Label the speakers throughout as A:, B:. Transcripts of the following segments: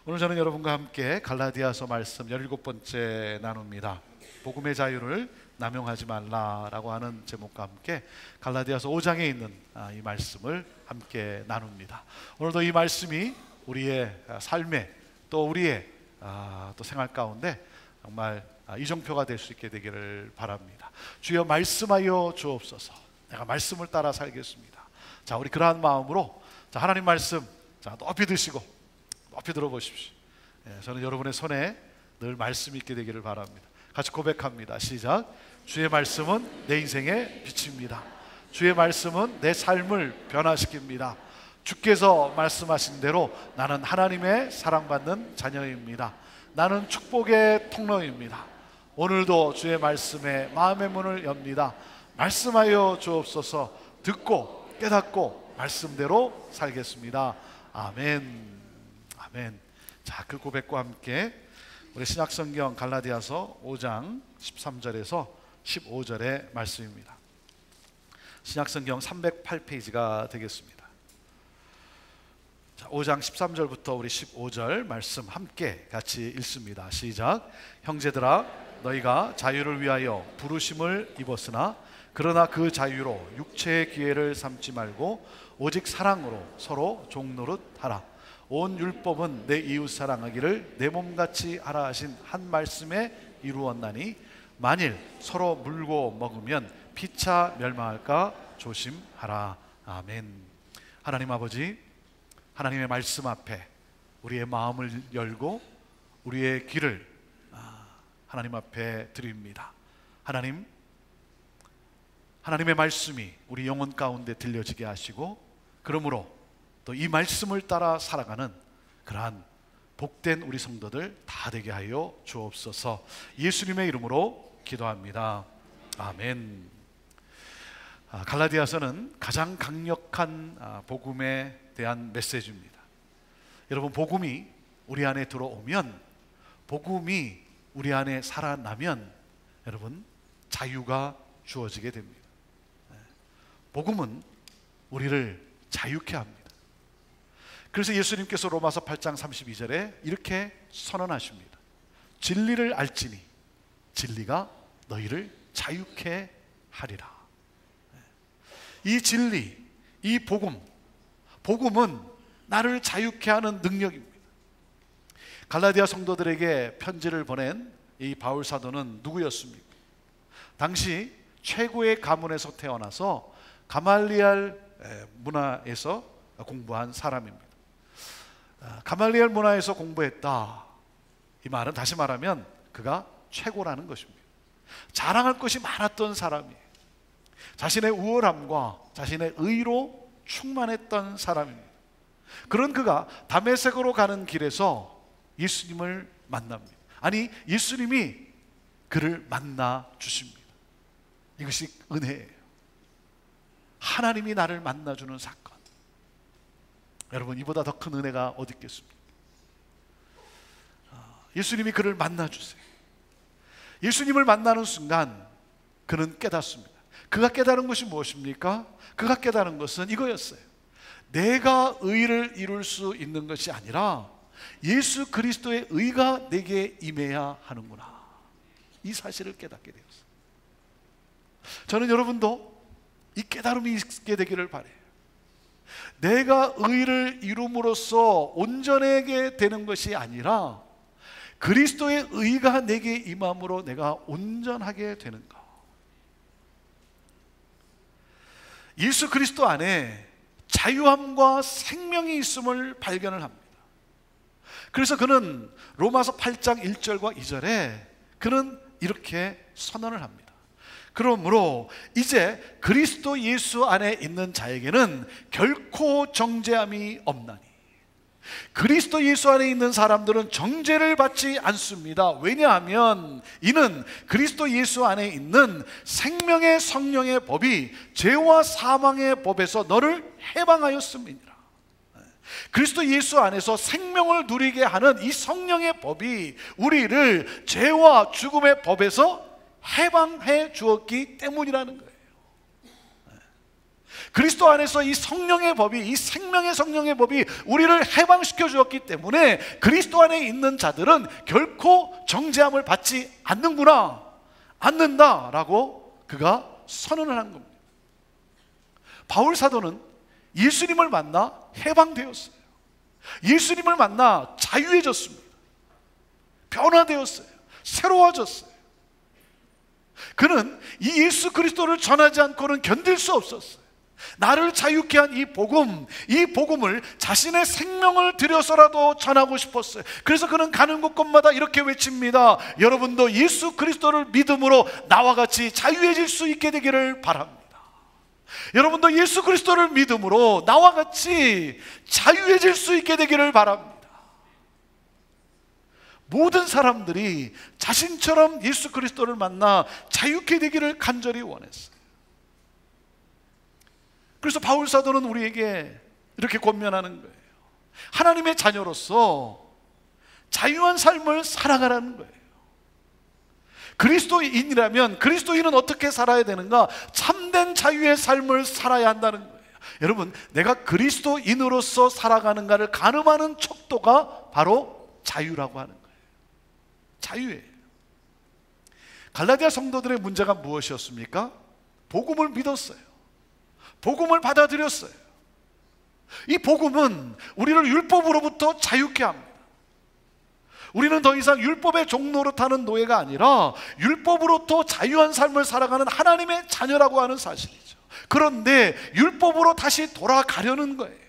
A: 오늘 저는 여러분과 함께 갈라디아서 말씀 17번째 나눕니다. 복음의 자유를 남용하지 말라라고 하는 제목과 함께 갈라디아서 5장에 있는 이 말씀을 함께 나눕니다. 오늘도 이 말씀이 우리의 삶에 또 우리의 또 생활 가운데 정말 이정표가 될 수 있게 되기를 바랍니다. 주여 말씀하여 주옵소서. 내가 말씀을 따라 살겠습니다. 자, 우리 그러한 마음으로 하나님 말씀 높이 드시고 높이 들어보십시오. 저는 여러분의 손에 늘 말씀이 있게 되기를 바랍니다. 같이 고백합니다. 시작. 주의 말씀은 내 인생의 빛입니다. 주의 말씀은 내 삶을 변화시킵니다. 주께서 말씀하신 대로 나는 하나님의 사랑받는 자녀입니다. 나는 축복의 통로입니다. 오늘도 주의 말씀에 마음의 문을 엽니다. 말씀하여 주옵소서. 듣고 깨닫고 말씀대로 살겠습니다. 아멘. 아멘. 자, 그 고백과 함께 우리 신약성경 갈라디아서 5장 13절에서 15절의 말씀입니다. 신약성경 308페이지가 되겠습니다. 자, 5장 13절부터 우리 15절 말씀 함께 같이 읽습니다. 시작. 형제들아, 너희가 자유를 위하여 부르심을 입었으나 그러나 그 자유로 육체의 기회를 삼지 말고 오직 사랑으로 서로 종노릇하라. 온 율법은 내 이웃 사랑하기를 내 몸같이 하라 하신 한 말씀에 이루었나니 만일 서로 물고 먹으면 피차 멸망할까 조심하라. 아멘. 하나님 아버지, 하나님의 말씀 앞에 우리의 마음을 열고 우리의 귀를 하나님 앞에 드립니다. 하나님, 하나님의 말씀이 우리 영혼 가운데 들려지게 하시고 그러므로 또 이 말씀을 따라 살아가는 그러한 복된 우리 성도들 다 되게 하여 주옵소서. 예수님의 이름으로 기도합니다. 아멘. 갈라디아서는 가장 강력한 복음에 대한 메시지입니다. 여러분, 복음이 우리 안에 들어오면, 복음이 우리 안에 살아나면 여러분 자유가 주어지게 됩니다. 복음은 우리를 자유케 합니다. 그래서 예수님께서 로마서 8장 32절에 이렇게 선언하십니다. 진리를 알지니 진리가 너희를 자유케 하리라. 이 진리, 이 복음은 나를 자유케 하는 능력입니다. 갈라디아 성도들에게 편지를 보낸 이 바울 사도는 누구였습니까? 당시 최고의 가문에서 태어나서 가말리엘 문화에서 공부한 사람입니다. 가말리엘 문화에서 공부했다, 이 말은 다시 말하면 그가 최고라는 것입니다. 자랑할 것이 많았던 사람이에요. 자신의 우월함과 자신의 의로 충만했던 사람입니다. 그런 그가 다메섹으로 가는 길에서 예수님을 만납니다. 아니, 예수님이 그를 만나 주십니다. 이것이 은혜예요. 하나님이 나를 만나주는 사건. 여러분, 이보다 더 큰 은혜가 어디 있겠습니까? 예수님이 그를 만나주세요. 예수님을 만나는 순간 그는 깨닫습니다. 그가 깨달은 것이 무엇입니까? 그가 깨달은 것은 이거였어요. 내가 의를 이룰 수 있는 것이 아니라 예수 그리스도의 의가 내게 임해야 하는구나, 이 사실을 깨닫게 되었어요. 저는 여러분도 이 깨달음이 있게 되기를 바라요. 내가 의를 이룸으로써 온전하게 되는 것이 아니라 그리스도의 의가 내게 임함으로 내가 온전하게 되는 것. 예수 그리스도 안에 자유함과 생명이 있음을 발견을 합니다. 그래서 그는 로마서 8장 1절과 2절에 그는 이렇게 선언을 합니다. 그러므로 이제 그리스도 예수 안에 있는 자에게는 결코 정죄함이 없나니. 그리스도 예수 안에 있는 사람들은 정죄를 받지 않습니다. 왜냐하면 이는 그리스도 예수 안에 있는 생명의 성령의 법이 죄와 사망의 법에서 너를 해방하였음이니라. 그리스도 예수 안에서 생명을 누리게 하는 이 성령의 법이 우리를 죄와 죽음의 법에서 해방해 주었기 때문이라는 거예요. 그리스도 안에서 이 성령의 법이, 이 생명의 성령의 법이 우리를 해방시켜 주었기 때문에 그리스도 안에 있는 자들은 결코 정죄함을 받지 않는다라고 그가 선언을 한 겁니다. 바울 사도는 예수님을 만나 해방되었어요. 예수님을 만나 자유해졌습니다. 변화되었어요. 새로워졌어요. 그는 이 예수 그리스도를 전하지 않고는 견딜 수 없었어요. 나를 자유케 한 이 복음을 자신의 생명을 들여서라도 전하고 싶었어요. 그래서 그는 가는 곳곳마다 이렇게 외칩니다. 여러분도 예수 그리스도를 믿음으로 나와 같이 자유해질 수 있게 되기를 바랍니다. 여러분도 예수 그리스도를 믿음으로 나와 같이 자유해질 수 있게 되기를 바랍니다. 모든 사람들이 자신처럼 예수 그리스도를 만나 자유케 되기를 간절히 원했어요. 그래서 바울 사도는 우리에게 이렇게 권면하는 거예요. 하나님의 자녀로서 자유한 삶을 살아가라는 거예요. 그리스도인이라면 그리스도인은 어떻게 살아야 되는가? 참된 자유의 삶을 살아야 한다는 거예요. 여러분, 내가 그리스도인으로서 살아가는가를 가늠하는 척도가 바로 자유라고 하는 거예요. 자유예요. 갈라디아 성도들의 문제가 무엇이었습니까? 복음을 믿었어요. 복음을 받아들였어요. 이 복음은 우리를 율법으로부터 자유케 합니다. 우리는 더 이상 율법의 종노릇하는 노예가 아니라 율법으로부터 자유한 삶을 살아가는 하나님의 자녀라고 하는 사실이죠. 그런데 율법으로 다시 돌아가려는 거예요.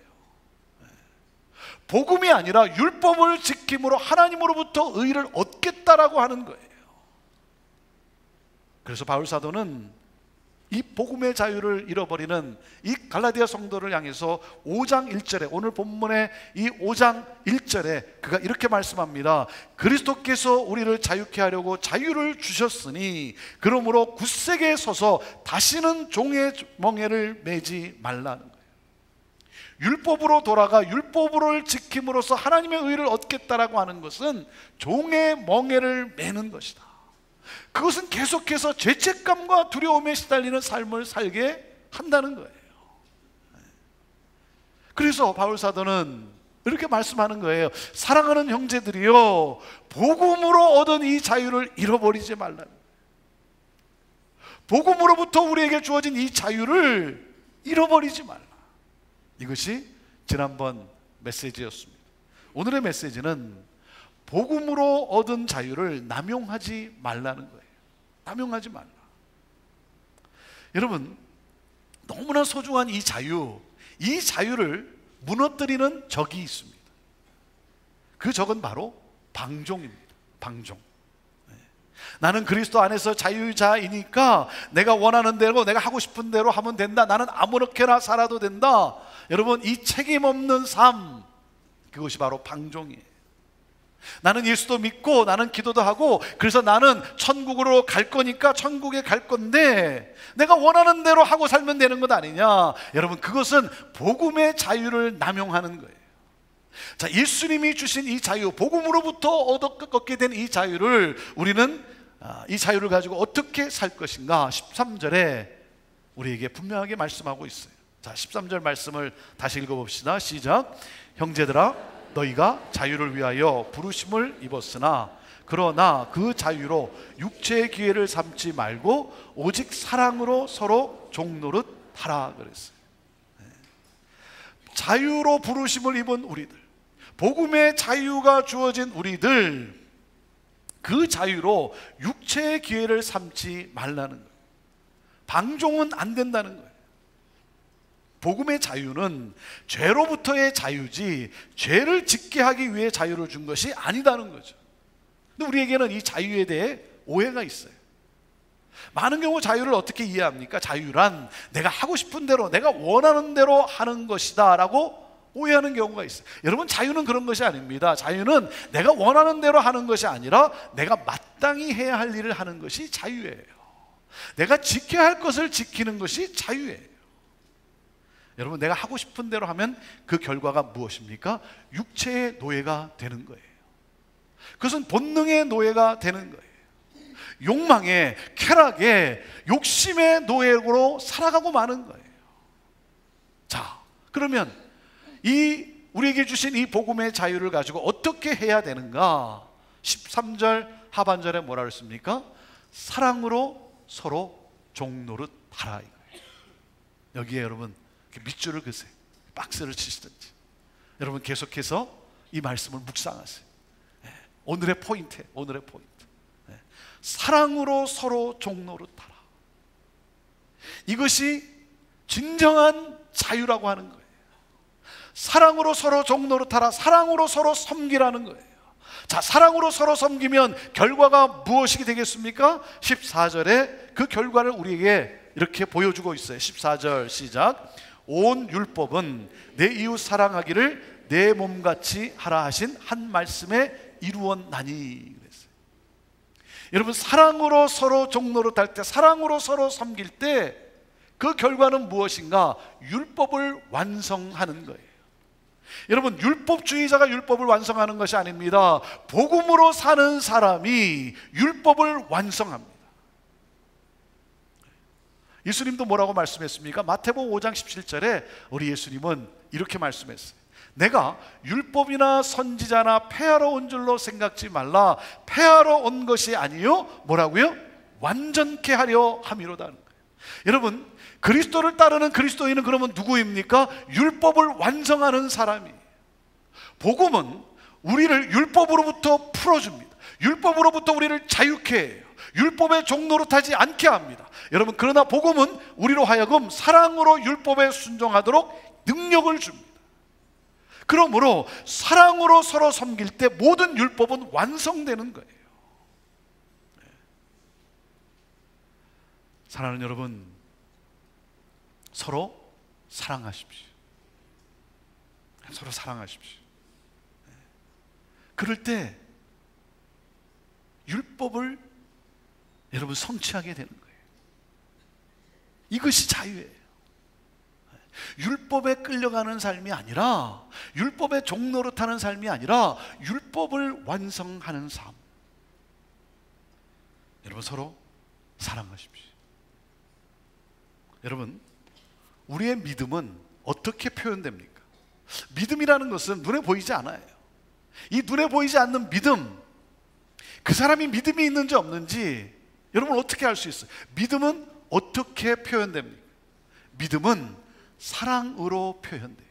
A: 복음이 아니라 율법을 지킴으로 하나님으로부터 의를 얻겠다라고 하는 거예요. 그래서 바울 사도는 이 복음의 자유를 잃어버리는 이 갈라디아 성도를 향해서 5장 1절에, 오늘 본문의 이 5장 1절에 그가 이렇게 말씀합니다. 그리스도께서 우리를 자유케 하려고 자유를 주셨으니 그러므로 굳세게 서서 다시는 종의 멍에를 매지 말라는 거예요. 율법으로 돌아가 율법을 지킴으로써 하나님의 의를 얻겠다라고 하는 것은 종의 멍에를 매는 것이다. 그것은 계속해서 죄책감과 두려움에 시달리는 삶을 살게 한다는 거예요. 그래서 바울 사도는 이렇게 말씀하는 거예요. 사랑하는 형제들이여, 복음으로 얻은 이 자유를 잃어버리지 말라는 거예요. 복음으로부터 우리에게 주어진 이 자유를 잃어버리지 말라. 이것이 지난번 메시지였습니다. 오늘의 메시지는 복음으로 얻은 자유를 남용하지 말라는 거예요. 남용하지 말라. 여러분, 너무나 소중한 이 자유를 무너뜨리는 적이 있습니다. 그 적은 바로 방종입니다. 방종. 나는 그리스도 안에서 자유자이니까 내가 원하는 대로, 내가 하고 싶은 대로 하면 된다. 나는 아무렇게나 살아도 된다. 여러분, 이 책임 없는 삶, 그것이 바로 방종이에요. 나는 예수도 믿고 나는 기도도 하고 그래서 나는 천국으로 갈 거니까 천국에 갈 건데 내가 원하는 대로 하고 살면 되는 것 아니냐. 여러분, 그것은 복음의 자유를 남용하는 거예요. 자, 예수님이 주신 이 자유, 복음으로부터 얻게 된 이 자유를 우리는 이 자유를 가지고 어떻게 살 것인가 13절에 우리에게 분명하게 말씀하고 있어요. 자, 13절 말씀을 다시 읽어봅시다. 시작. 형제들아, 너희가 자유를 위하여 부르심을 입었으나 그러나 그 자유로 육체의 기회를 삼지 말고 오직 사랑으로 서로 종노릇 하라 그랬어요. 자유로 부르심을 입은 우리들, 복음의 자유가 주어진 우리들, 그 자유로 육체의 기회를 삼지 말라는 거예요. 방종은 안 된다는 거예요. 복음의 자유는 죄로부터의 자유지 죄를 짓게 하기 위해 자유를 준 것이 아니다는 거죠. 근데 우리에게는 이 자유에 대해 오해가 있어요. 많은 경우 자유를 어떻게 이해합니까? 자유란 내가 하고 싶은 대로, 내가 원하는 대로 하는 것이다 라고 오해하는 경우가 있어요. 여러분, 자유는 그런 것이 아닙니다. 자유는 내가 원하는 대로 하는 것이 아니라 내가 마땅히 해야 할 일을 하는 것이 자유예요. 내가 지켜야 할 것을 지키는 것이 자유예요. 여러분, 내가 하고 싶은 대로 하면 그 결과가 무엇입니까? 육체의 노예가 되는 거예요. 그것은 본능의 노예가 되는 거예요. 욕망의, 쾌락의, 욕심의 노예로 살아가고 마는 거예요. 자, 그러면 우리에게 주신 이 복음의 자유를 가지고 어떻게 해야 되는가? 13절 하반절에 뭐라 그랬습니까? 사랑으로 서로 종노릇 하라 이거예요. 여기에 여러분 밑줄을 그으세요. 박스를 치시든지 여러분 계속해서 이 말씀을 묵상하세요. 오늘의 포인트, 오늘의 포인트. 사랑으로 서로 종노릇하라. 이것이 진정한 자유라고 하는 거예요. 사랑으로 서로 종노릇하라. 사랑으로 서로 섬기라는 거예요. 자, 사랑으로 서로 섬기면 결과가 무엇이 되겠습니까? 14절에 그 결과를 우리에게 이렇게 보여주고 있어요. 14절 시작. 온 율법은 내 이웃 사랑하기를 내 몸같이 하라 하신 한 말씀에 이루었나니 그랬어요. 여러분, 사랑으로 서로 종노릇할 때, 사랑으로 서로 섬길 때 그 결과는 무엇인가? 율법을 완성하는 거예요. 여러분, 율법주의자가 율법을 완성하는 것이 아닙니다. 복음으로 사는 사람이 율법을 완성합니다. 예수님도 뭐라고 말씀했습니까? 마태복음 5장 17절에 우리 예수님은 이렇게 말씀했어요. 내가 율법이나 선지자나 폐하러 온 줄로 생각지 말라. 폐하러 온 것이 아니요 뭐라고요? 완전케 하려 함이로다 하는 거예요. 여러분, 그리스도를 따르는 그리스도인은 그러면 누구입니까? 율법을 완성하는 사람이에요. 복음은 우리를 율법으로부터 풀어줍니다. 율법으로부터 우리를 자유케 해요. 율법의 종노릇하지 않게 합니다. 여러분, 그러나 복음은 우리로 하여금 사랑으로 율법에 순종하도록 능력을 줍니다. 그러므로 사랑으로 서로 섬길 때 모든 율법은 완성되는 거예요. 사랑하는 여러분, 서로 사랑하십시오. 서로 사랑하십시오. 그럴 때 율법을 여러분 성취하게 되는 거예요. 이것이 자유예요. 율법에 끌려가는 삶이 아니라, 율법에 종노릇하는 삶이 아니라 율법을 완성하는 삶. 여러분, 서로 사랑하십시오. 여러분, 우리의 믿음은 어떻게 표현됩니까? 믿음이라는 것은 눈에 보이지 않아요. 이 눈에 보이지 않는 믿음, 그 사람이 믿음이 있는지 없는지 여러분 어떻게 알 수 있어요? 믿음은 어떻게 표현됩니까? 믿음은 사랑으로 표현돼요.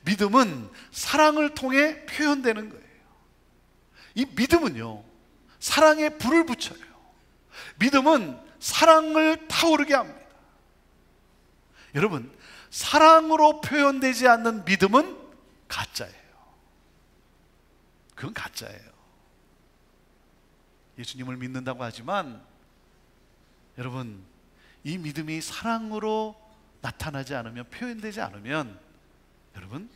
A: 믿음은 사랑을 통해 표현되는 거예요. 이 믿음은요, 사랑에 불을 붙여요. 믿음은 사랑을 타오르게 합니다. 여러분, 사랑으로 표현되지 않는 믿음은 가짜예요. 그건 가짜예요. 예수님을 믿는다고 하지만 여러분, 이 믿음이 사랑으로 나타나지 않으면, 표현되지 않으면 여러분,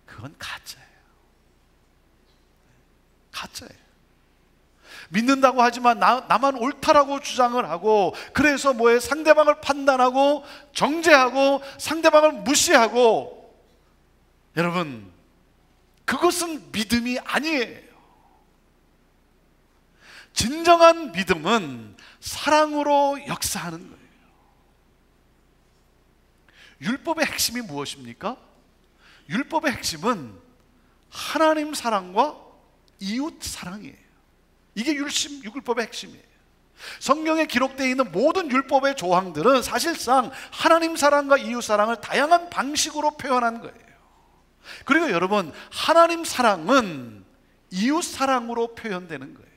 A: 그건 가짜예요. 가짜예요. 믿는다고 하지만 나만 옳다라고 주장을 하고, 그래서 뭐에 상대방을 판단하고 정죄하고 상대방을 무시하고, 여러분, 그것은 믿음이 아니에요. 진정한 믿음은 사랑으로 역사하는 거예요. 율법의 핵심이 무엇입니까? 율법의 핵심은 하나님 사랑과 이웃 사랑이에요. 이게 율법의 핵심이에요. 성경에 기록되어 있는 모든 율법의 조항들은 사실상 하나님 사랑과 이웃 사랑을 다양한 방식으로 표현한 거예요. 그리고 여러분, 하나님 사랑은 이웃 사랑으로 표현되는 거예요.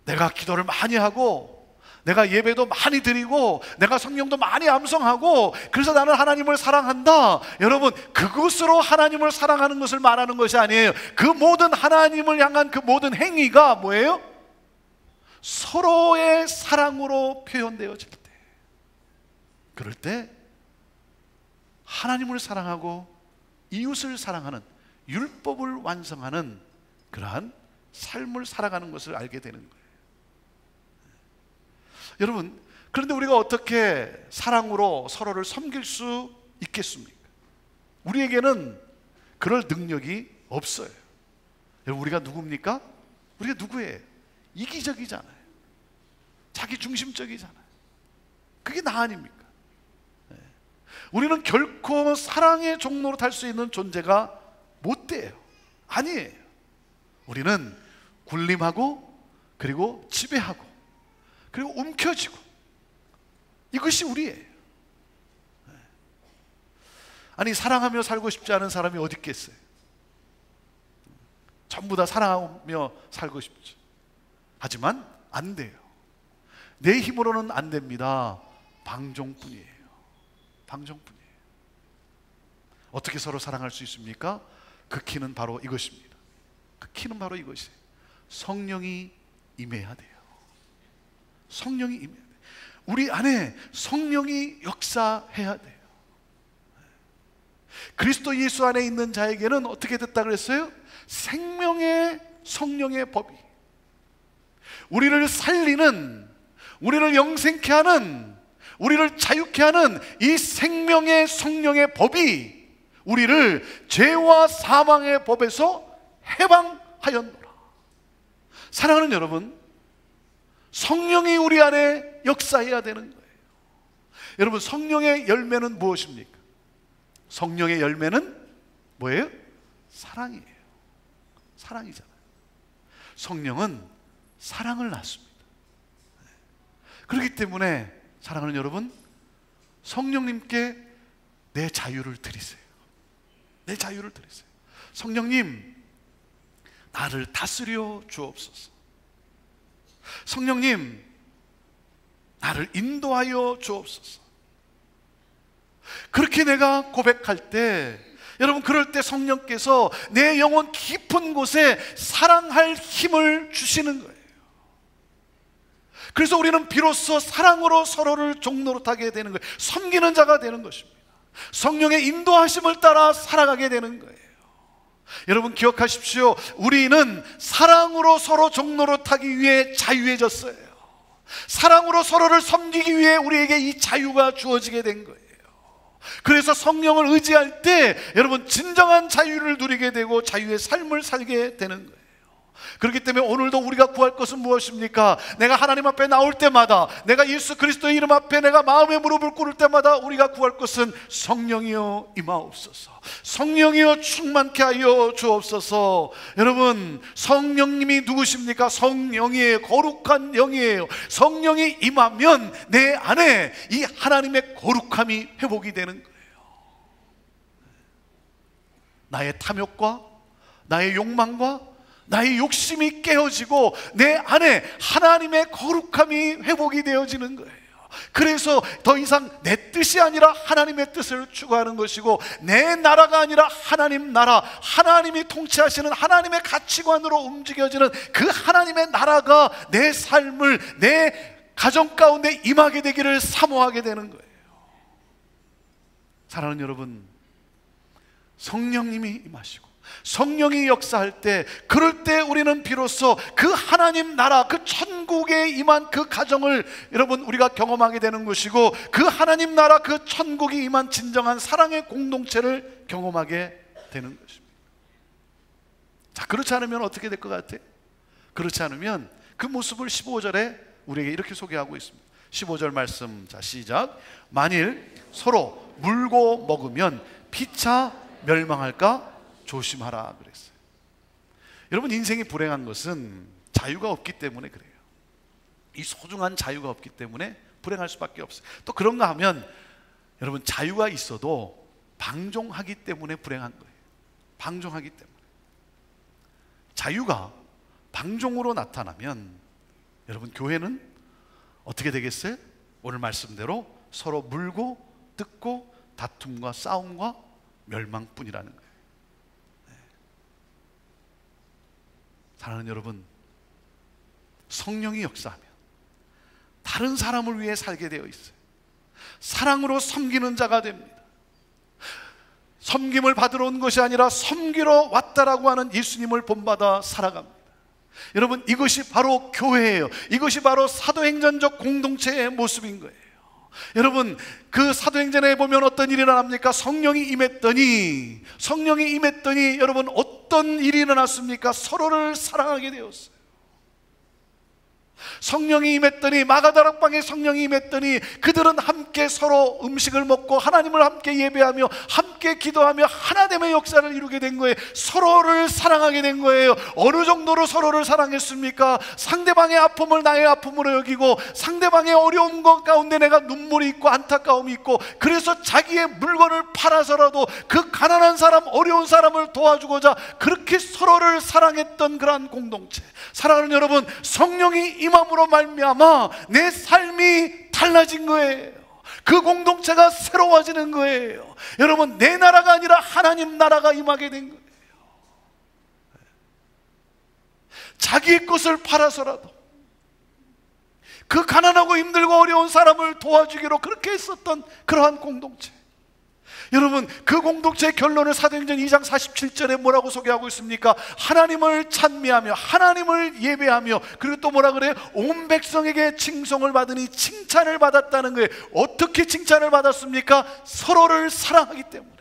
A: 내가 기도를 많이 하고, 내가 예배도 많이 드리고, 내가 성경도 많이 암송하고, 그래서 나는 하나님을 사랑한다. 여러분, 그것으로 하나님을 사랑하는 것을 말하는 것이 아니에요. 그 모든 하나님을 향한 그 모든 행위가 뭐예요? 서로의 사랑으로 표현되어질 때, 그럴 때 하나님을 사랑하고 이웃을 사랑하는, 율법을 완성하는 그러한 삶을 살아가는 것을 알게 되는 거예요. 여러분, 그런데 우리가 어떻게 사랑으로 서로를 섬길 수 있겠습니까? 우리에게는 그럴 능력이 없어요. 여러분, 우리가 누굽니까? 우리가 누구예요? 이기적이잖아요. 자기 중심적이잖아요. 그게 나 아닙니까? 우리는 결코 사랑의 종로로 탈 수 있는 존재가 못 돼요. 아니에요. 우리는 군림하고, 그리고 지배하고, 그리고 움켜쥐고, 이것이 우리예요. 아니, 사랑하며 살고 싶지 않은 사람이 어디 있겠어요? 전부 다 사랑하며 살고 싶죠. 하지만 안 돼요. 내 힘으로는 안 됩니다. 방종뿐이에요. 방종뿐이에요. 어떻게 서로 사랑할 수 있습니까? 그 키는 바로 이것입니다. 그 키는 바로 이것이에요. 성령이 임해야 돼요. 성령이 임해야 돼요. 우리 안에 성령이 역사해야 돼요. 그리스도 예수 안에 있는 자에게는 어떻게 됐다 그랬어요? 생명의 성령의 법이, 우리를 살리는, 우리를 영생케 하는, 우리를 자유케 하는 이 생명의 성령의 법이 우리를 죄와 사망의 법에서 해방하였노라. 사랑하는 여러분, 성령이 우리 안에 역사해야 되는 거예요. 여러분, 성령의 열매는 무엇입니까? 성령의 열매는 뭐예요? 사랑이에요. 사랑이잖아요. 성령은 사랑을 낳습니다. 그렇기 때문에 사랑하는 여러분, 성령님께 내 자유를 드리세요. 내 자유를 드리세요. 성령님, 나를 다스려 주옵소서. 성령님, 나를 인도하여 주옵소서. 그렇게 내가 고백할 때, 여러분, 그럴 때 성령께서 내 영혼 깊은 곳에 사랑할 힘을 주시는 거예요. 그래서 우리는 비로소 사랑으로 서로를 종로로 타게 되는 거예요. 섬기는 자가 되는 것입니다. 성령의 인도하심을 따라 살아가게 되는 거예요. 여러분, 기억하십시오. 우리는 사랑으로 서로 종로로 타기 위해 자유해졌어요. 사랑으로 서로를 섬기기 위해 우리에게 이 자유가 주어지게 된 거예요. 그래서 성령을 의지할 때 여러분, 진정한 자유를 누리게 되고 자유의 삶을 살게 되는 거예요. 그렇기 때문에 오늘도 우리가 구할 것은 무엇입니까? 내가 하나님 앞에 나올 때마다, 내가 예수 그리스도의 이름 앞에 내가 마음의 무릎을 꿇을 때마다 우리가 구할 것은 성령이여 임하옵소서, 성령이여 충만케 하여 주옵소서. 여러분, 성령님이 누구십니까? 성령이에요. 거룩한 영이에요. 성령이 임하면 내 안에 이 하나님의 거룩함이 회복이 되는 거예요. 나의 탐욕과 나의 욕망과 나의 욕심이 깨어지고 내 안에 하나님의 거룩함이 회복이 되어지는 거예요. 그래서 더 이상 내 뜻이 아니라 하나님의 뜻을 추구하는 것이고, 내 나라가 아니라 하나님 나라, 하나님이 통치하시는 하나님의 가치관으로 움직여지는 그 하나님의 나라가 내 삶을, 내 가정 가운데 임하게 되기를 사모하게 되는 거예요. 사랑하는 여러분, 성령님이 임하시고 성령이 역사할 때, 그럴 때 우리는 비로소 그 하나님 나라, 그 천국에 임한 그 가정을 여러분 우리가 경험하게 되는 것이고, 그 하나님 나라, 그 천국이 임한 진정한 사랑의 공동체를 경험하게 되는 것입니다. 자, 그렇지 않으면 어떻게 될 것 같아요? 그렇지 않으면 그 모습을 15절에 우리에게 이렇게 소개하고 있습니다. 15절 말씀, 자 시작. 만일 서로 물고 먹으면 피차 멸망할까 조심하라 그랬어요. 여러분, 인생이 불행한 것은 자유가 없기 때문에 그래요. 이 소중한 자유가 없기 때문에 불행할 수밖에 없어요. 또 그런가 하면 여러분, 자유가 있어도 방종하기 때문에 불행한 거예요. 방종하기 때문에. 자유가 방종으로 나타나면 여러분, 교회는 어떻게 되겠어요? 오늘 말씀대로 서로 물고 뜯고 다툼과 싸움과 멸망뿐이라는 거예요. 사랑하는 여러분, 성령이 역사하면 다른 사람을 위해 살게 되어 있어요. 사랑으로 섬기는 자가 됩니다. 섬김을 받으러 온 것이 아니라 섬기러 왔다라고 하는 예수님을 본받아 살아갑니다. 여러분, 이것이 바로 교회예요. 이것이 바로 사도행전적 공동체의 모습인 거예요. 여러분, 그 사도행전에 보면 어떤 일이 일어납니까? 성령이 임했더니 여러분 어떤 일이 일어났습니까? 서로를 사랑하게 되었어요. 성령이 임했더니, 마가다락방에 성령이 임했더니 그들은 함께 서로 음식을 먹고 하나님을 함께 예배하며 함께 기도하며 하나됨의 역사를 이루게 된 거예요. 서로를 사랑하게 된 거예요. 어느 정도로 서로를 사랑했습니까? 상대방의 아픔을 나의 아픔으로 여기고, 상대방의 어려운 것 가운데 내가 눈물이 있고 안타까움이 있고, 그래서 자기의 물건을 팔아서라도 그 가난한 사람, 어려운 사람을 도와주고자 그렇게 서로를 사랑했던 그러한 공동체. 사랑하는 여러분, 성령이 임함으로 말미암아 내 삶이 달라진 거예요. 그 공동체가 새로워지는 거예요. 여러분, 내 나라가 아니라 하나님 나라가 임하게 된 거예요. 자기의 것을 팔아서라도 그 가난하고 힘들고 어려운 사람을 도와주기로 그렇게 했었던 그러한 공동체. 여러분, 그 공동체의 결론을 사도행전 2장 47절에 뭐라고 소개하고 있습니까? 하나님을 찬미하며 하나님을 예배하며, 그리고 또 뭐라 그래요? 온 백성에게 칭송을 받으니 칭찬을 받았다는 거예요. 어떻게 칭찬을 받았습니까? 서로를 사랑하기 때문에.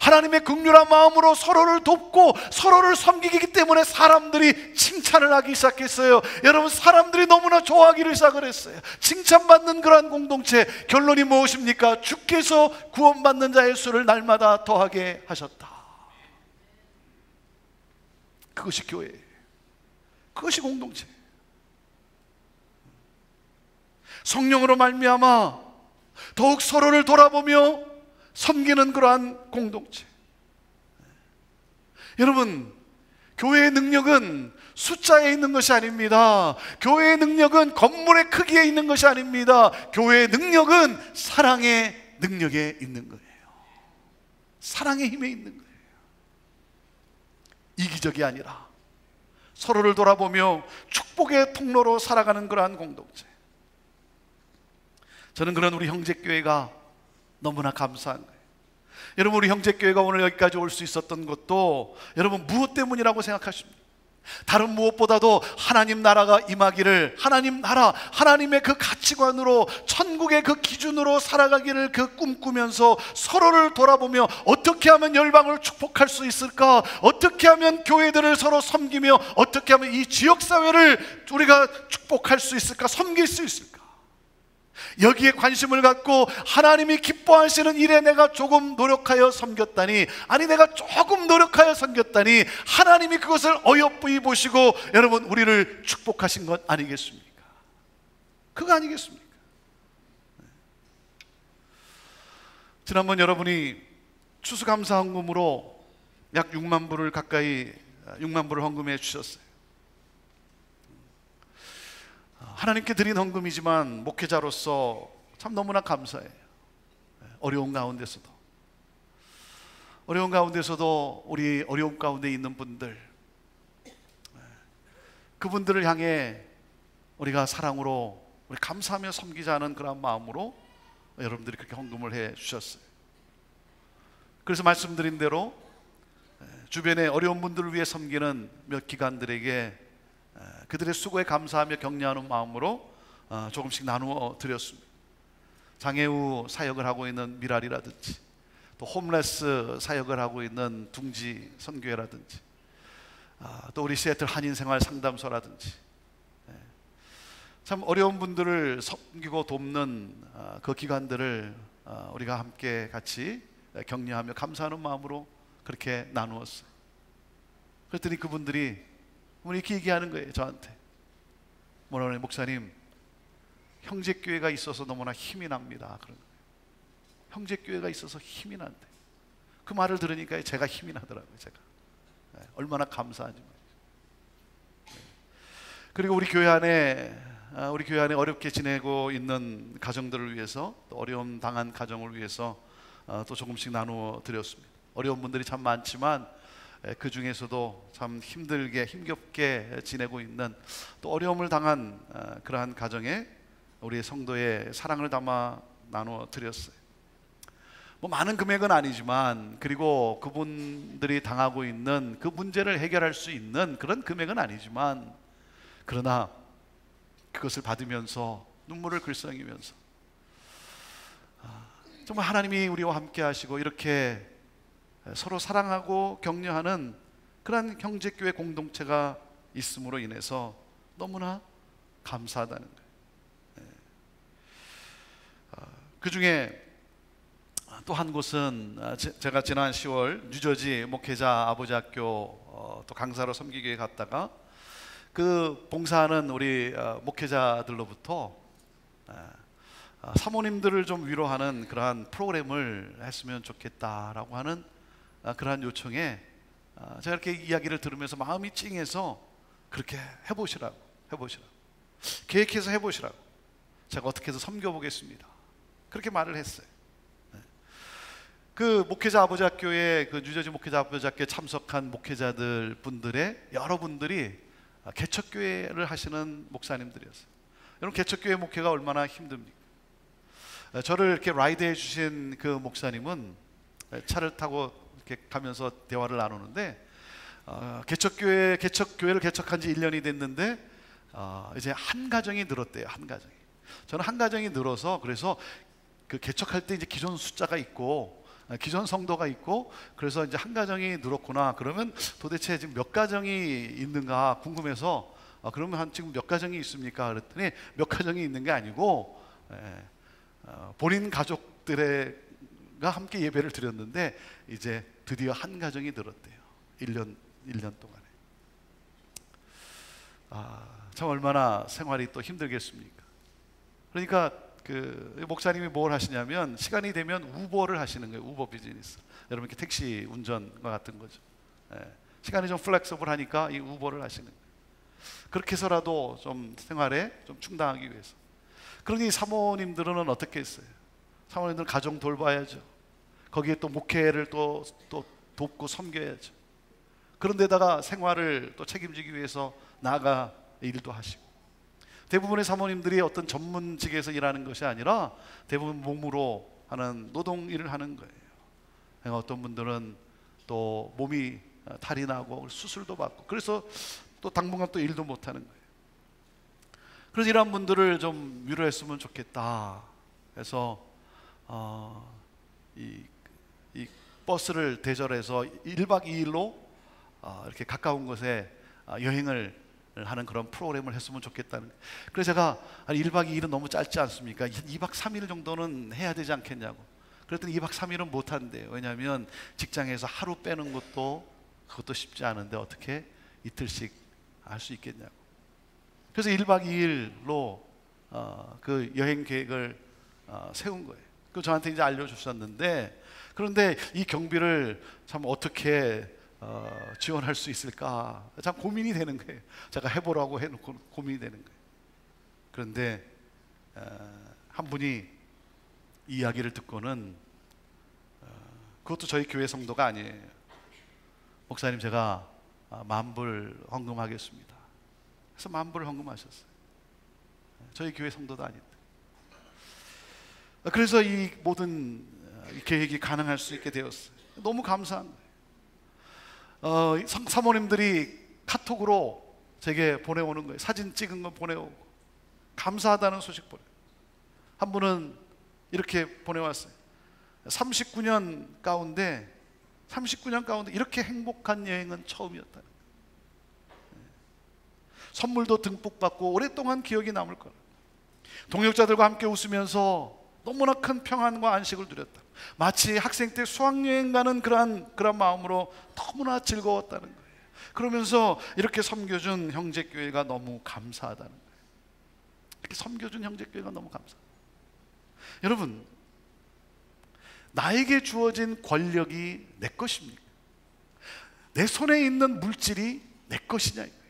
A: 하나님의 긍휼한 마음으로 서로를 돕고 서로를 섬기기 때문에 사람들이 칭찬을 하기 시작했어요. 여러분, 사람들이 너무나 좋아하기를 시작을 했어요. 칭찬받는 그러한 공동체. 결론이 무엇입니까? 주께서 구원받는 자의 수를 날마다 더하게 하셨다. 그것이 교회예요. 그것이 공동체. 성령으로 말미암아 더욱 서로를 돌아보며 섬기는 그러한 공동체. 여러분, 교회의 능력은 숫자에 있는 것이 아닙니다. 교회의 능력은 건물의 크기에 있는 것이 아닙니다. 교회의 능력은 사랑의 능력에 있는 거예요. 사랑의 힘에 있는 거예요. 이기적이 아니라 서로를 돌아보며 축복의 통로로 살아가는 그러한 공동체. 저는 그런 우리 형제교회가 너무나 감사한 거예요. 여러분, 우리 형제교회가 오늘 여기까지 올 수 있었던 것도 여러분 무엇 때문이라고 생각하십니까? 다른 무엇보다도 하나님 나라가 임하기를, 하나님 나라, 하나님의 그 가치관으로, 천국의 그 기준으로 살아가기를 그 꿈꾸면서 서로를 돌아보며 어떻게 하면 열방을 축복할 수 있을까? 어떻게 하면 교회들을 서로 섬기며 어떻게 하면 이 지역사회를 우리가 축복할 수 있을까? 섬길 수 있을까? 여기에 관심을 갖고 하나님이 기뻐하시는 일에 내가 조금 노력하여 섬겼다니, 아니 내가 조금 노력하여 섬겼다니 하나님이 그것을 어여쁘이 보시고 여러분 우리를 축복하신 것 아니겠습니까? 그거 아니겠습니까? 지난번 여러분이 추수감사헌금으로 약 6만 불을 가까이 6만 불을 헌금해 주셨어요. 하나님께 드린 헌금이지만 목회자로서 참 너무나 감사해요. 어려운 가운데서도 우리 어려움 가운데 있는 분들, 그분들을 향해 우리가 사랑으로 우리 감사하며 섬기자는 그런 마음으로 여러분들이 그렇게 헌금을 해 주셨어요. 그래서 말씀드린 대로 주변에 어려운 분들을 위해 섬기는 몇 기관들에게 그들의 수고에 감사하며 격려하는 마음으로 조금씩 나누어 드렸습니다. 장애우 사역을 하고 있는 미랄이라든지, 또 홈레스 사역을 하고 있는 둥지 선교회라든지, 또 우리 시애틀 한인생활 상담소라든지, 참 어려운 분들을 섬기고 돕는 그 기관들을 우리가 함께 같이 격려하며 감사하는 마음으로 그렇게 나누었어요. 그랬더니 그분들이 이렇게 얘기하는 거예요. 저한테 뭐라고 해요? 목사님, 형제교회가 있어서 너무나 힘이 납니다. 그런 거예요. 형제교회가 있어서 힘이 난대. 그 말을 들으니까 제가 힘이 나더라고요. 제가 얼마나 감사한지. 그리고 우리 교회 안에 어렵게 지내고 있는 가정들을 위해서, 또 어려움 당한 가정을 위해서 또 조금씩 나누어 드렸습니다. 어려운 분들이 참 많지만 그 중에서도 참 힘겹게 지내고 있는, 또 어려움을 당한 그러한 가정에 우리 성도의 사랑을 담아 나누어 드렸어요. 뭐 많은 금액은 아니지만, 그리고 그분들이 당하고 있는 그 문제를 해결할 수 있는 그런 금액은 아니지만, 그러나 그것을 받으면서 눈물을 글썽이면서 정말 하나님이 우리와 함께 하시고 이렇게 서로 사랑하고 격려하는 그런 형제교회 공동체가 있음으로 인해서 너무나 감사하다는 거예요. 그 중에 또 한 곳은 제가 지난 10월 뉴저지 목회자 아버지 학교 또 강사로 섬기기 위해 갔다가 그 봉사하는 우리 목회자들로부터 사모님들을 좀 위로하는 그러한 프로그램을 했으면 좋겠다라고 하는 그러한 요청에 제가 이렇게 이야기를 들으면서 마음이 찡해서 그렇게 해보시라고 계획해서 해보시라고 제가 어떻게 해서 섬겨보겠습니다 그렇게 말을 했어요. 그 목회자 아버지 학교에 그 뉴저지 목회자 아버지 학교에 참석한 목회자들 분들의 여러분들이 개척교회를 하시는 목사님들이었어요. 여러분 개척교회 목회가 얼마나 힘듭니까? 저를 이렇게 라이드해 주신 그 목사님은 차를 타고 이렇게 가면서 대화를 나누는데 개척교회를 개척한 지 1년이 됐는데 이제 한 가정이 늘었대요. 한 가정이. 저는 한 가정이 늘어서 그래서 그 개척할 때 이제 기존 숫자가 있고 기존 성도가 있고 그래서 이제 한 가정이 늘었구나. 그러면 도대체 지금 몇 가정이 있는가 궁금해서 그러면 한 지금 몇 가정이 있습니까? 그랬더니 몇 가정이 있는 게 아니고 본인 가족들과 함께 예배를 드렸는데 이제 드디어 한 가정이 늘었대요. 1년 동안에. 참 얼마나 생활이 또 힘들겠습니까? 그러니까 그 목사님이 뭘 하시냐면 시간이 되면 우버를 하시는 거예요. 우버 비즈니스. 여러분 이렇게 택시 운전과 같은 거죠. 시간이 좀 플렉서블 하니까 이 우버를 하시는 거예요. 그렇게 해서라도 좀 생활에 좀 충당하기 위해서. 그러니 사모님들은 어떻게 했어요? 사모님들은 가정 돌봐야죠. 거기에 또 목회를 또 돕고 섬겨야죠. 그런데다가 생활을 또 책임지기 위해서 나아가 일도 하시고. 대부분의 사모님들이 어떤 전문직에서 일하는 것이 아니라 대부분 몸으로 하는 노동 일을 하는 거예요. 어떤 분들은 또 몸이 탈이 나고 수술도 받고 그래서 또 당분간 또 일도 못 하는 거예요. 그래서 이런 분들을 좀 위로했으면 좋겠다. 그래서 이 버스를 대절해서 1박 2일로 이렇게 가까운 곳에 여행을 하는 그런 프로그램을 했으면 좋겠다는. 그래서 제가 1박 2일은 너무 짧지 않습니까? 2박 3일 정도는 해야 되지 않겠냐고. 그랬더니 2박 3일은 못 한대요. 왜냐하면 직장에서 하루 빼는 그것도 쉽지 않은데 어떻게 이틀씩 할 수 있겠냐고. 그래서 1박 2일로 그 여행 계획을 세운 거예요. 그 저한테 이제 알려주셨는데 그런데 이 경비를 참 어떻게 지원할 수 있을까 참 고민이 되는 거예요. 제가 해보라고 해놓고 고민이 되는 거예요. 그런데 한 분이 이 이야기를 듣고는 그것도 저희 교회 성도가 아니에요. 목사님 제가 10,000불 헌금하겠습니다. 그래서 10,000불을 헌금하셨어요. 저희 교회 성도도 아닌데. 그래서 이 모든 계획이 가능할 수 있게 되었어요. 너무 감사한 거예요. 사모님들이 카톡으로 제게 보내오는 거예요. 사진 찍은 거 보내오고 감사하다는 소식 보내요. 한 분은 이렇게 보내왔어요. 39년 가운데 이렇게 행복한 여행은 처음이었다. 선물도 듬뿍 받고 오랫동안 기억이 남을 거라. 동역자들과 함께 웃으면서 너무나 큰 평안과 안식을 누렸다. 마치 학생 때 수학여행 가는 그런 마음으로 너무나 즐거웠다는 거예요. 그러면서 이렇게 섬겨준 형제교회가 너무 감사하다는 거예요. 이렇게 섬겨준 형제교회가 너무 감사합니다. 여러분, 나에게 주어진 권력이 내 것입니까? 내 손에 있는 물질이 내 것이냐 이거예요.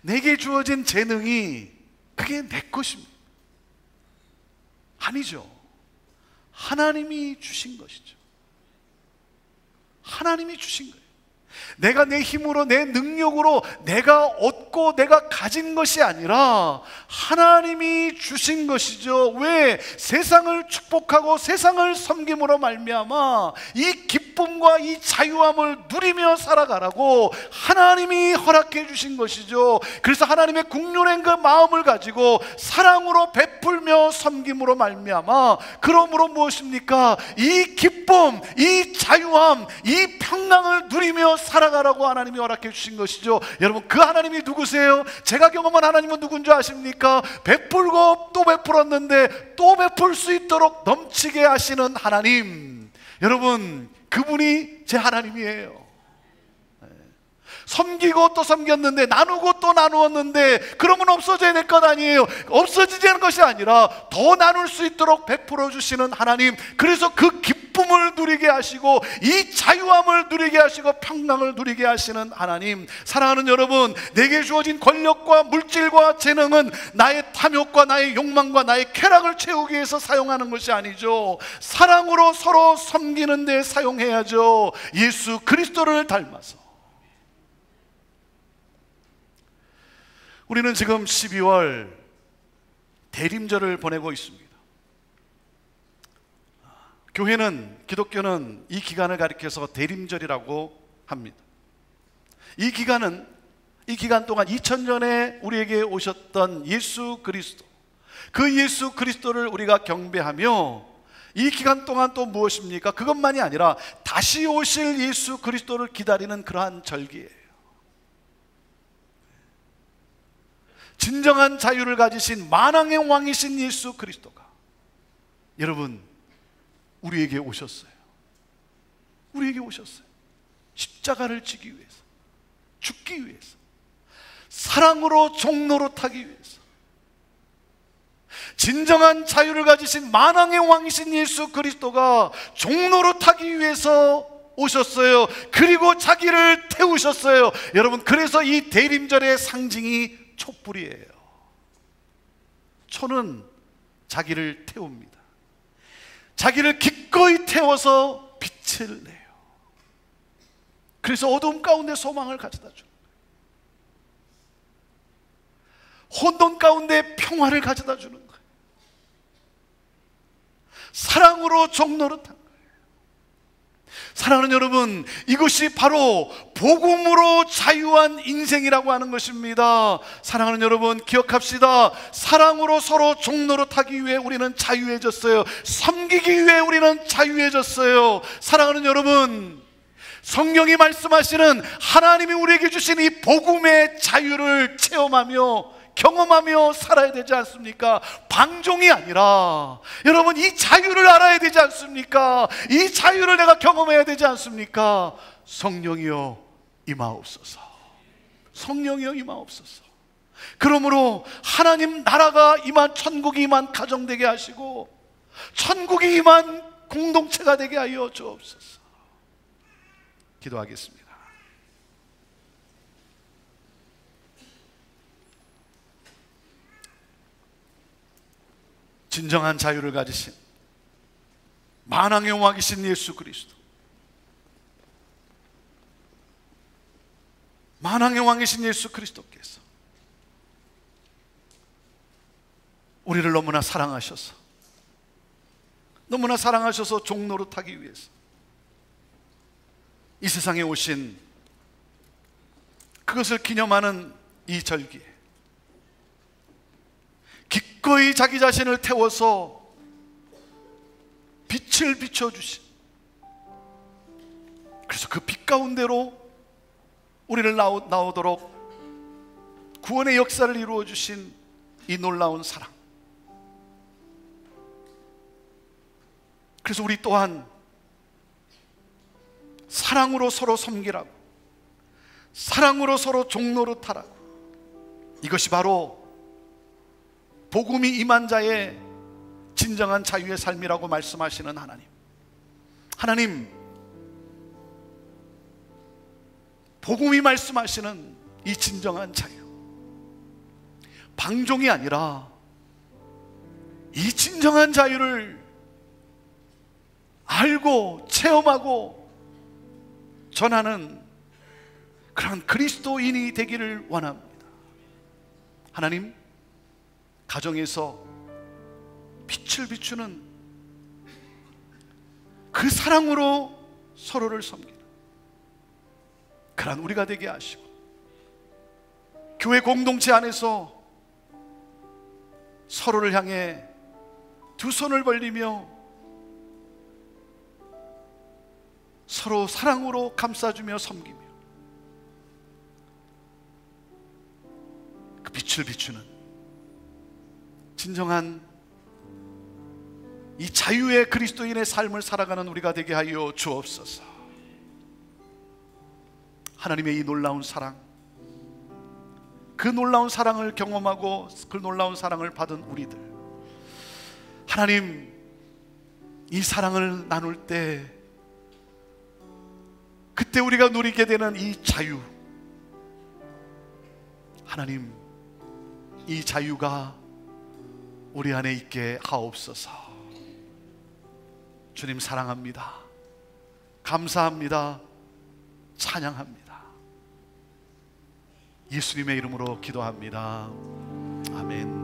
A: 내게 주어진 재능이 그게 내 것입니다. 아니죠. 하나님이 주신 것이죠. 하나님이 주신 거예요. 내가 내 힘으로 내 능력으로 내가 얻고 내가 가진 것이 아니라 하나님이 주신 것이죠. 왜? 세상을 축복하고 세상을 섬김으로 말미암아 이 기쁨 기쁨과 이 자유함을 누리며 살아가라고 하나님이 허락해 주신 것이죠. 그래서 하나님의 국률한 그 마음을 가지고 사랑으로 베풀며 섬김으로 말미암아, 그러므로 무엇입니까? 이 기쁨, 이 자유함, 이 평강을 누리며 살아가라고 하나님이 허락해 주신 것이죠. 여러분, 그 하나님이 누구세요? 제가 경험한 하나님은 누군지 아십니까? 베풀고 또 베풀었는데 또 베풀 수 있도록 넘치게 하시는 하나님. 여러분, 그분이 제 하나님이에요. 섬기고 또 섬겼는데, 나누고 또 나누었는데, 그러면 없어져야 될 것 아니에요. 없어지지 않은 것이 아니라 더 나눌 수 있도록 베풀어 주시는 하나님. 그래서 그 기쁨을 누리게 하시고 이 자유함을 누리게 하시고 평강을 누리게 하시는 하나님. 사랑하는 여러분, 내게 주어진 권력과 물질과 재능은 나의 탐욕과 나의 욕망과 나의 쾌락을 채우기 위해서 사용하는 것이 아니죠. 사랑으로 서로 섬기는 데 사용해야죠. 예수 그리스도를 닮아서. 우리는 지금 12월 대림절을 보내고 있습니다. 교회는, 기독교는 이 기간을 가리켜서 대림절이라고 합니다. 이 기간 동안 2000년에 우리에게 오셨던 예수 그리스도, 그 예수 그리스도를 우리가 경배하며, 이 기간 동안 또 무엇입니까? 그것만이 아니라 다시 오실 예수 그리스도를 기다리는 그러한 절기예요. 진정한 자유를 가지신 만왕의 왕이신 예수 그리스도가, 여러분, 우리에게 오셨어요. 우리에게 오셨어요. 십자가를 지기 위해서, 죽기 위해서, 사랑으로 종로로 타기 위해서. 진정한 자유를 가지신 만왕의 왕이신 예수 그리스도가 종로로 타기 위해서 오셨어요. 그리고 자기를 태우셨어요. 여러분, 그래서 이 대림절의 상징이 촛불이에요. 초는 자기를 태웁니다. 자기를 기꺼이 태워서 빛을 내요. 그래서 어두움 가운데 소망을 가져다 줍니다. 혼돈 가운데 평화를 가져다 주는 거예요. 사랑으로 종로로 탄 거예요. 사랑하는 여러분, 이것이 바로 복음으로 자유한 인생이라고 하는 것입니다. 사랑하는 여러분, 기억합시다. 사랑으로 서로 종로로 타기 위해 우리는 자유해졌어요. 섬기기 위해 우리는 자유해졌어요. 사랑하는 여러분, 성경이 말씀하시는 하나님이 우리에게 주신 이 복음의 자유를 체험하며 경험하며 살아야 되지 않습니까? 방종이 아니라, 여러분, 이 자유를 알아야 되지 않습니까? 이 자유를 내가 경험해야 되지 않습니까? 성령이여 임하옵소서. 성령이여 임하옵소서. 그러므로 하나님 나라가 임한, 천국이 임한 가정되게 하시고 천국이 임한 공동체가 되게 하여 주옵소서. 기도하겠습니다. 진정한 자유를 가지신 만왕의 왕이신 예수 그리스도, 만왕의 왕이신 예수 그리스도께서 우리를 너무나 사랑하셔서 종로로 타기 위해서 이 세상에 오신, 그것을 기념하는 이 절기에 기꺼이 자기 자신을 태워서 빛을 비춰주신, 그래서 그 빛 가운데로 우리를 나오도록 구원의 역사를 이루어 주신 이 놀라운 사랑. 그래서 우리 또한 사랑으로 서로 섬기라고, 사랑으로 서로 종로로 타라고. 이것이 바로 복음이 임한 자의 진정한 자유의 삶이라고 말씀하시는 하나님. 하나님, 복음이 말씀하시는 이 진정한 자유, 방종이 아니라 이 진정한 자유를 알고 체험하고 전하는 그런 그리스도인이 되기를 원합니다. 하나님, 가정에서 빛을 비추는 그 사랑으로 서로를 섬기는 그런 우리가 되게 하시고, 교회 공동체 안에서 서로를 향해 두 손을 벌리며 서로 사랑으로 감싸주며 섬기며 그 빛을 비추는 진정한 이 자유의 그리스도인의 삶을 살아가는 우리가 되게 하여 주옵소서. 하나님의 이 놀라운 사랑, 그 놀라운 사랑을 경험하고 그 놀라운 사랑을 받은 우리들, 하나님 이 사랑을 나눌 때 그때 우리가 누리게 되는 이 자유, 하나님 이 자유가 우리 안에 있게 하옵소서. 주님 사랑합니다. 감사합니다. 찬양합니다. 예수님의 이름으로 기도합니다. 아멘.